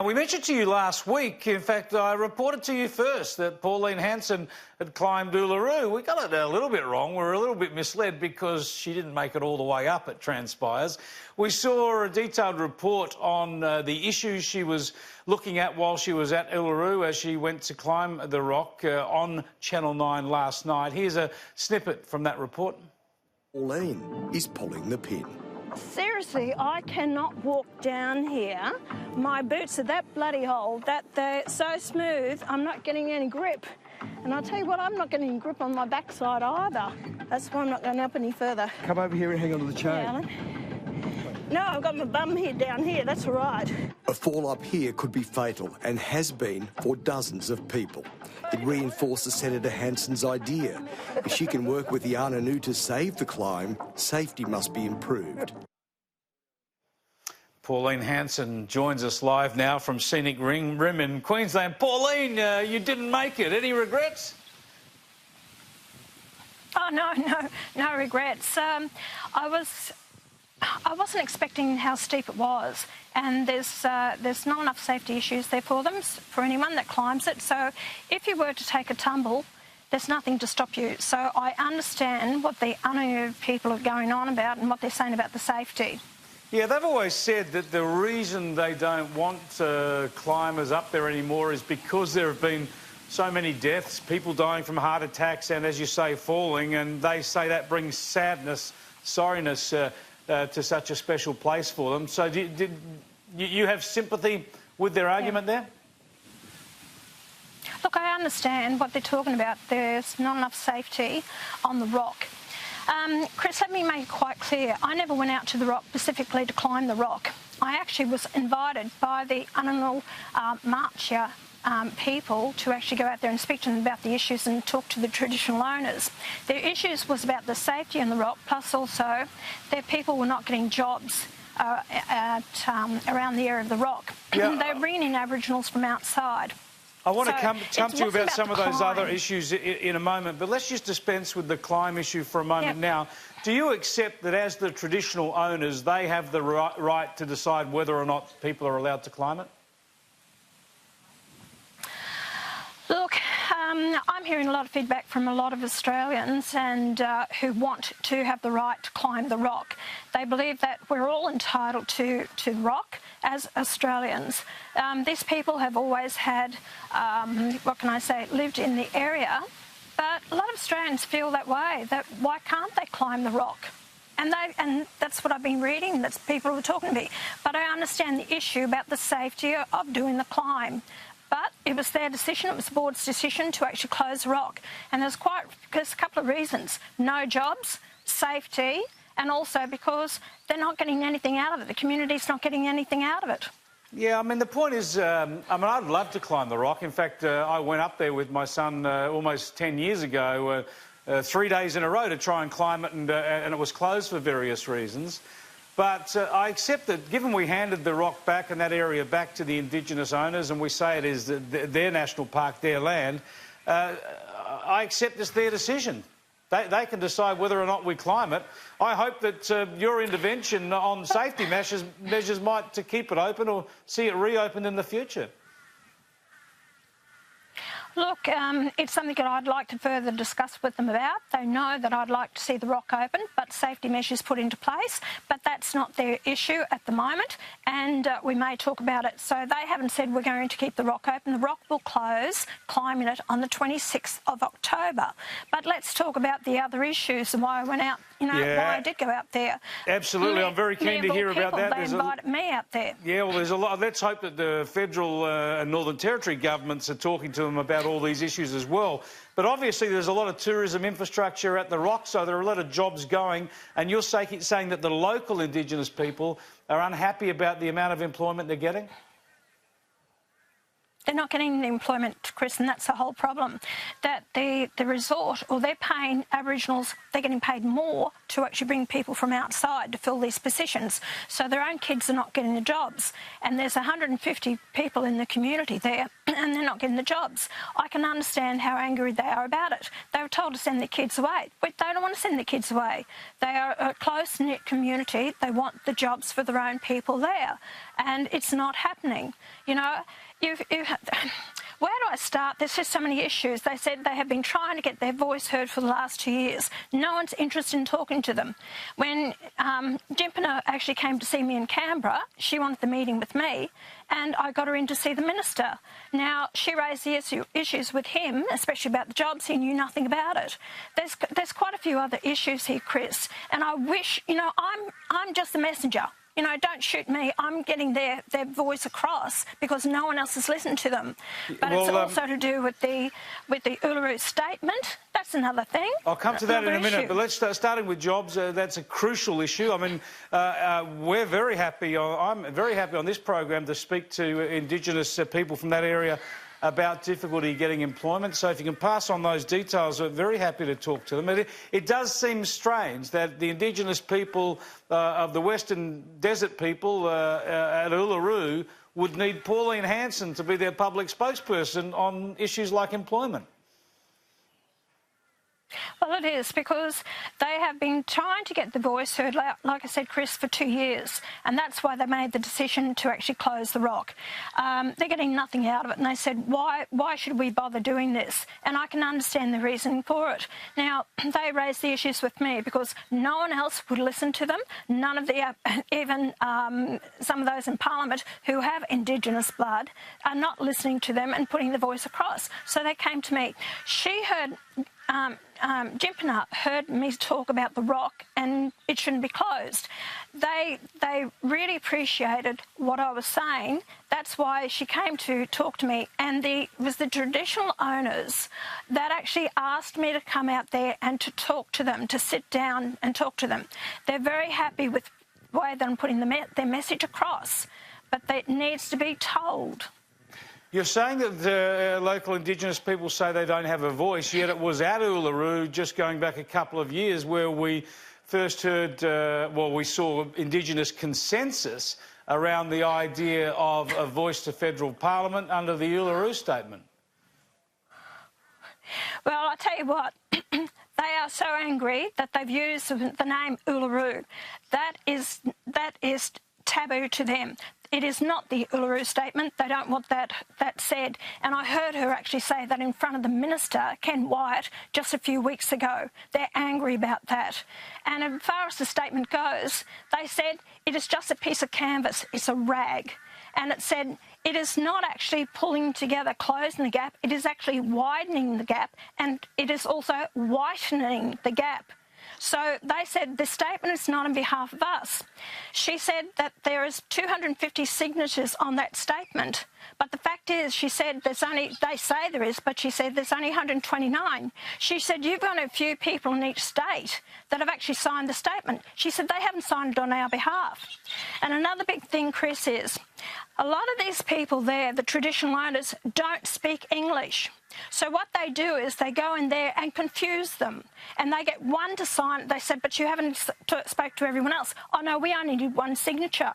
we mentioned to you last week, in fact, I reported to you first that Pauline Hanson had climbed Uluru. We got it a little bit wrong. We were a little bit misled because she didn't make it all the way up, it transpires. We saw a detailed report on the issues she was looking at while she was at Uluru as she went to climb the rock on Channel 9 last night. Here's a snippet from that report. Pauline is pulling the pin. Seriously, I cannot walk down here. My boots are that bloody old that they're so smooth, I'm not getting any grip. And I'll tell you what, I'm not getting any grip on my backside either. That's why I'm not going up any further. Come over here and hang on to the chain. Yeah, Alan. No, I've got my bum here down here, that's all right. A fall up here could be fatal and has been for dozens of people. It reinforces Senator Hanson's idea. If she can work with the Anangu to save the climb, safety must be improved. Pauline Hanson joins us live now from Scenic Rim in Queensland. Pauline, you didn't make it. Any regrets? Oh, no regrets. I wasn't expecting how steep it was, and there's not enough safety issues there for them, for anyone that climbs it. So if you were to take a tumble, there's nothing to stop you. So I understand what the Anangu people are going on about and what they're saying about the safety. Yeah, they've always said that the reason they don't want climbers up there anymore is because there have been so many deaths, people dying from heart attacks and, as you say, falling, and they say that brings sadness, sorriness to such a special place for them. So did you have sympathy with their argument there? Look, I understand what they're talking about. There's not enough safety on the rock. Chris, let me make it quite clear. I never went out to the rock specifically to climb the rock. I actually was invited by the Anangu Marcher people to actually go out there and speak to them about the issues and talk to the traditional owners. Their issues was about the safety on the rock, plus also their people were not getting jobs around the area of the rock. Yeah. They were bringing in Aboriginals from outside. I want to come to you about some of those other issues in a moment, but let's just dispense with the climb issue for a moment now. Do you accept that as the traditional owners, they have the right to decide whether or not people are allowed to climb it? Look, I'm hearing a lot of feedback from a lot of Australians and who want to have the right to climb the rock. They believe that we're all entitled to rock as Australians. These people have always had, lived in the area, but a lot of Australians feel that way, that why can't they climb the rock? And that's what I've been reading, that's people who are talking to me. But I understand the issue about the safety of doing the climb. But it was their decision, it was the board's decision to actually close the rock. And there's a couple of reasons. No jobs, safety, and also because they're not getting anything out of it. The community's not getting anything out of it. Yeah, I mean, the point is, I'd love to climb the rock. In fact, I went up there with my son almost 10 years ago, 3 days in a row to try and climb it, and it was closed for various reasons. But I accept that given we handed the rock back and that area back to the Indigenous owners and we say it is their national park, their land, I accept it's their decision. They can decide whether or not we climb it. I hope that your intervention on safety measures might to keep it open or see it reopened in the future. Look, it's something that I'd like to further discuss with them about. They know that I'd like to see the rock open, but safety measures put into place. But that's not their issue at the moment, and we may talk about it. So they haven't said we're going to keep the rock open. The rock will close, climbing it on the 26th of October. But let's talk about the other issues and why I went out, why I did go out there. Absolutely, I'm very keen to hear about that. They invited me out there. Yeah, well, there's a lot. Let's hope that the federal and Northern Territory governments are talking to them about all these issues as well. But obviously there's a lot of tourism infrastructure at the rock, so there are a lot of jobs going, and you're saying that the local Indigenous people are unhappy about the amount of employment they're getting? They're not getting the employment, Chris, and that's the whole problem. That the resort, or they're paying Aboriginals, they're getting paid more to actually bring people from outside to fill these positions. So their own kids are not getting the jobs. And there's 150 people in the community there, and they're not getting the jobs. I can understand how angry they are about it. They were told to send their kids away, but they don't want to send their kids away. They are a close-knit community. They want the jobs for their own people there. and it's not happening. You know, where do I start? There's just so many issues. They said they have been trying to get their voice heard for the last 2 years. No one's interested in talking to them. When Jimpina actually came to see me in Canberra, she wanted the meeting with me, and I got her in to see the minister. Now, she raised the issues with him, especially about the jobs. He knew nothing about it. There's quite a few other issues here, Chris, and I wish, you know, I'm just the messenger. You know, don't shoot me. I'm getting their voice across because no one else has listened to them. But it's also to do with the Uluru Statement. That's another thing. I'll come to that in a minute. But let's starting with jobs. That's a crucial issue. I mean, we're very happy. I'm very happy on this program to speak to Indigenous people from that area about difficulty getting employment. So if you can pass on those details, we're very happy to talk to them. It does seem strange that the Indigenous people of the Western Desert people at Uluru would need Pauline Hanson to be their public spokesperson on issues like employment. Well, it is, because they have been trying to get the voice heard, like I said, Chris, for 2 years, and that's why they made the decision to actually close the rock. They're getting nothing out of it, and they said, why should we bother doing this? And I can understand the reason for it. Now, they raised the issues with me because no one else would listen to them. None of the, even some of those in Parliament who have Indigenous blood are not listening to them and putting the voice across. So they came to me. She heard... Jimpina heard me talk about the rock and it shouldn't be closed. They really appreciated what I was saying. That's why she came to talk to me, and it was the traditional owners that actually asked me to come out there and to talk to them, to sit down and talk to them. They're very happy with the way that I'm putting their message across, but it needs to be told. You're saying that the local Indigenous people say they don't have a voice, yet it was at Uluru, just going back a couple of years, where we first heard, we saw Indigenous consensus around the idea of a voice to federal parliament under the Uluru Statement. Well, I tell you what, they are so angry that they've used the name Uluru. That is taboo to them. It is not the Uluru Statement. They don't want that said. And I heard her actually say that in front of the Minister, Ken Wyatt, just a few weeks ago. They're angry about that. And as far as the statement goes, they said it is just a piece of canvas. It's a rag. And it said it is not actually pulling together, closing the gap. It is actually widening the gap, and it is also whitening the gap. So they said the statement is not on behalf of us. She said that there is 250 signatures on that statement. But the fact is, she said they say there is, but she said there's only 129. She said you've got a few people in each state that have actually signed the statement. She said they haven't signed it on our behalf. And another big thing, Chris, is a lot of these people there, the traditional owners, don't speak English. So what they do is they go in there and confuse them, and they get one to sign. They said, but you haven't spoke to everyone else. Oh, no, we only need one signature.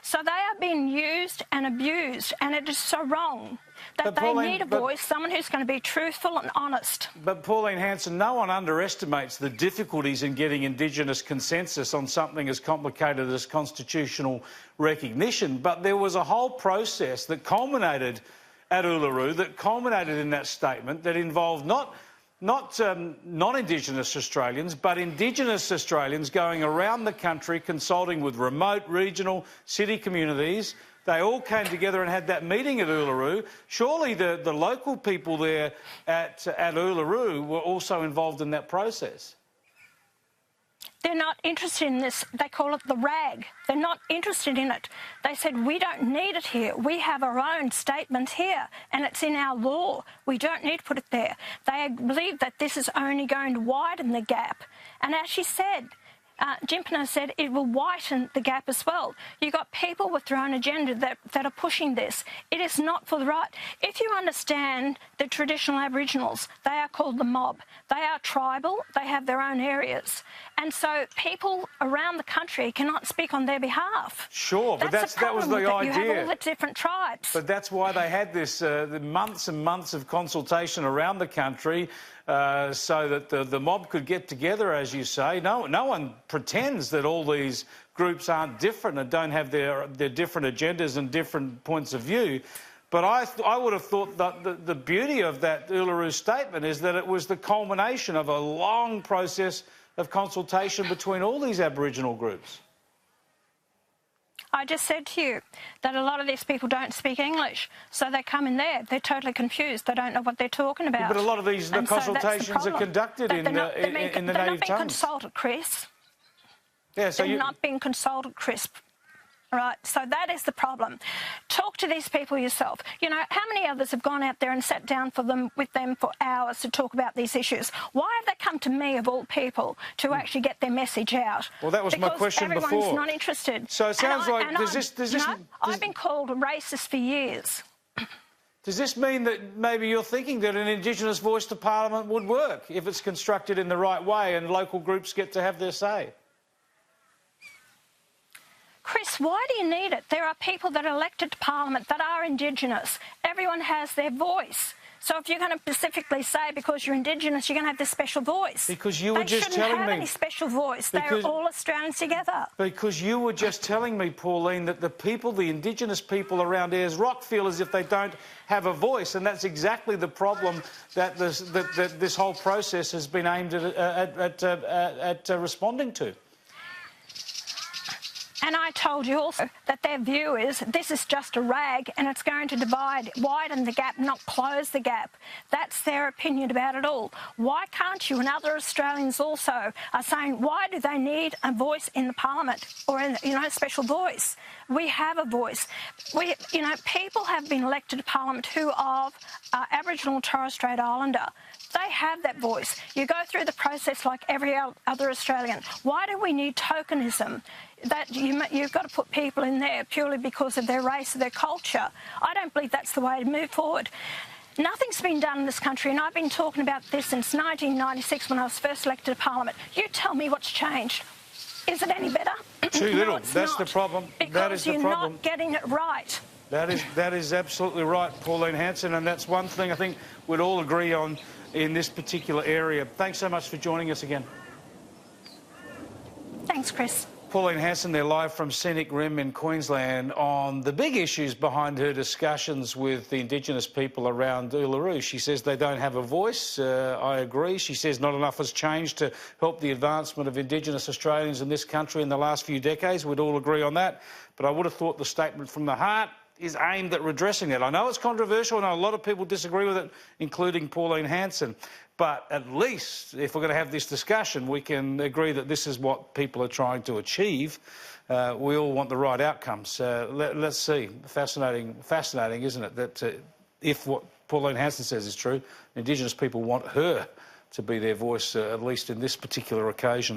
So they are being used and abused, and it is so wrong that they need a voice, someone who's going to be truthful and honest. But Pauline Hanson, no one underestimates the difficulties in getting Indigenous consensus on something as complicated as constitutional recognition. But there was a whole process that culminated at Uluru, that culminated in that statement, that involved not non-Indigenous Australians, but Indigenous Australians going around the country consulting with remote, regional, city communities. They all came together and had that meeting at Uluru. Surely the local people there at Uluru were also involved in that process. They're not interested in this. They call it the rag. They're not interested in it. They said, we don't need it here. We have our own statement here, and it's in our law. We don't need to put it there. They believe that this is only going to widen the gap. And as she said, Jimpina said it will whiten the gap as well. You've got people with their own agenda that are pushing this. It is not for the right. If you understand the traditional Aboriginals, they are called the mob. They are tribal. They have their own areas. And so people around the country cannot speak on their behalf. Sure, but that was the idea. You have all the different tribes. But that's why they had this the months and months of consultation around the country so that the mob could get together, as you say. No one pretends that all these groups aren't different and don't have their different agendas and different points of view. But I would have thought that the beauty of that Uluru Statement is that it was the culmination of a long process of consultation between all these Aboriginal groups. I just said to you that a lot of these people don't speak English, so they come in there, they're totally confused, they don't know what they're talking about. But a lot of these consultations are conducted in the native tongues. They're not being consulted, Chris. Yeah, so they're not being consulted, Chris. Right, so that is the problem. Talk to these people yourself. You know, how many others have gone out there and sat down with them for hours to talk about these issues? Why have they come to me, of all people, to actually get their message out? Well, that was my question before. Because everyone's not interested. So it sounds like... I've been called a racist for years. Does this mean that maybe you're thinking that an Indigenous voice to Parliament would work if it's constructed in the right way and local groups get to have their say? Chris, why do you need it? There are people that are elected to Parliament that are Indigenous. Everyone has their voice. So if you're going to specifically say because you're Indigenous, you're going to have this special voice. Because you were just telling me... They shouldn't have any special voice. They're all Australians together. Because you were just telling me, Pauline, that the Indigenous people around Ayers Rock feel as if they don't have a voice, and that's exactly the problem that this whole process has been aimed at responding to. And I told you also that their view is this is just a rag and it's going to widen the gap, not close the gap. That's their opinion about it all. Why can't you, and other Australians also are saying, why do they need a voice in the Parliament or in, a special voice? We have a voice. People have been elected to Parliament who are Aboriginal and Torres Strait Islander. They have that voice. You go through the process like every other Australian. Why do we need tokenism? That you've got to put people in there purely because of their race or their culture. I don't believe that's the way to move forward. Nothing's been done in this country, and I've been talking about this since 1996 when I was first elected to Parliament. You tell me what's changed. Is it any better? Too little. That's the problem. That is the problem. Because you're not getting it right. That is absolutely right, Pauline Hanson, and that's one thing I think we'd all agree on in this particular area. Thanks so much for joining us again. Thanks, Chris. Pauline Hanson, they're live from Scenic Rim in Queensland on the big issues behind her discussions with the Indigenous people around Uluru. She says they don't have a voice. I agree. She says not enough has changed to help the advancement of Indigenous Australians in this country in the last few decades. We'd all agree on that. But I would have thought the statement from the heart is aimed at redressing that. I know it's controversial. I know a lot of people disagree with it, including Pauline Hanson. But at least, if we're going to have this discussion, we can agree that this is what people are trying to achieve. We all want the right outcomes. Let's see. Fascinating, isn't it, that if what Pauline Hanson says is true, Indigenous people want her to be their voice, at least in this particular occasion.